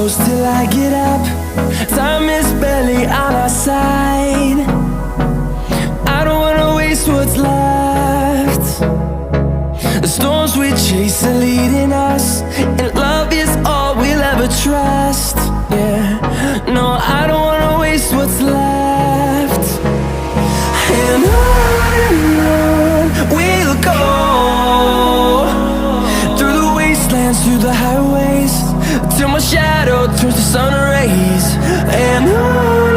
close till I get up. Time is barely on our side. I don't wanna waste what's left. The storms we chase are leading us, and love is all we'll ever trust. Yeah, no, I don't wanna waste what's left. And on we'll go, through the wastelands, through the highways, till my shadow turns to sun rays. And on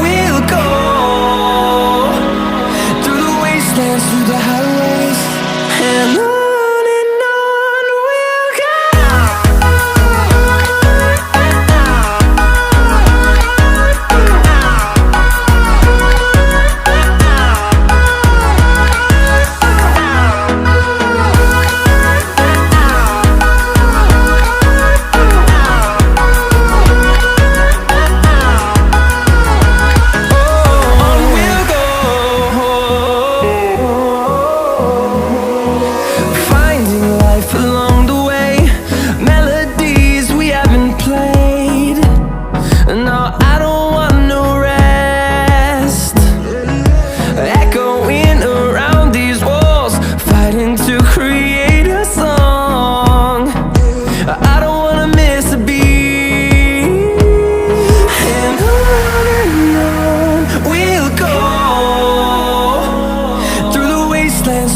we'll go, through the wastelands, through the highways, and on.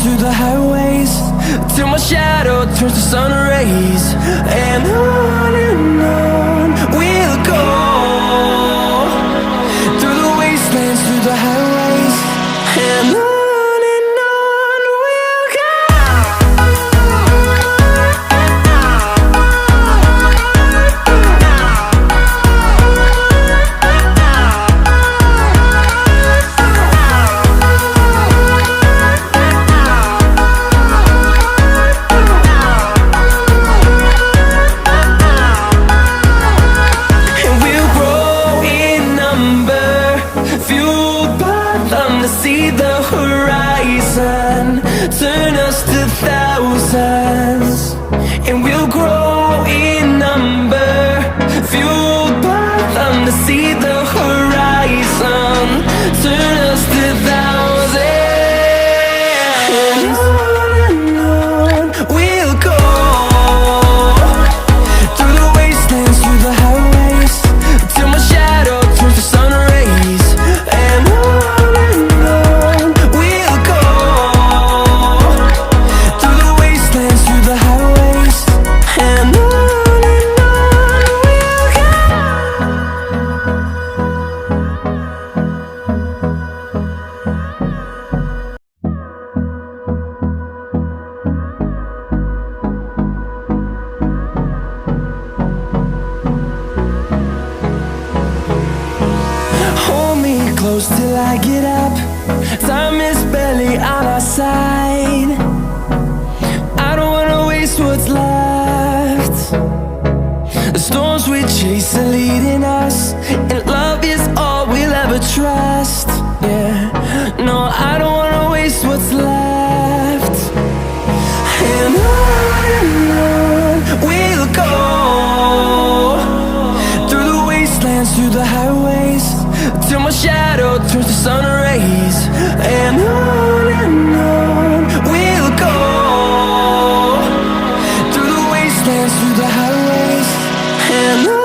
Through the highways, till my shadow turns to sun rays. And on we'll go, through the wastelands, through the highways, and on. See the horizon turn us to thousands, and we'll grow in number, fueled by them. To see the horizon turn us to thousands, and on we'll go, through the wastelands, through the highways, till my shadow turns to sun rays. And close till I get up. Time is barely on our side. I don't wanna waste what's left. The storms we chase are leading us, and love is all we'll ever trust. Yeah, no, I don't wanna waste what's left. And on we'll go, through the wastelands, through the highways, till my shadow turns to sun rays. And on we'll go, through the wastelands, through the highways, and on.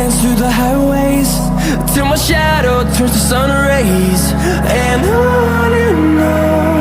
dance through the highways till my shadow turns to sun rays. And on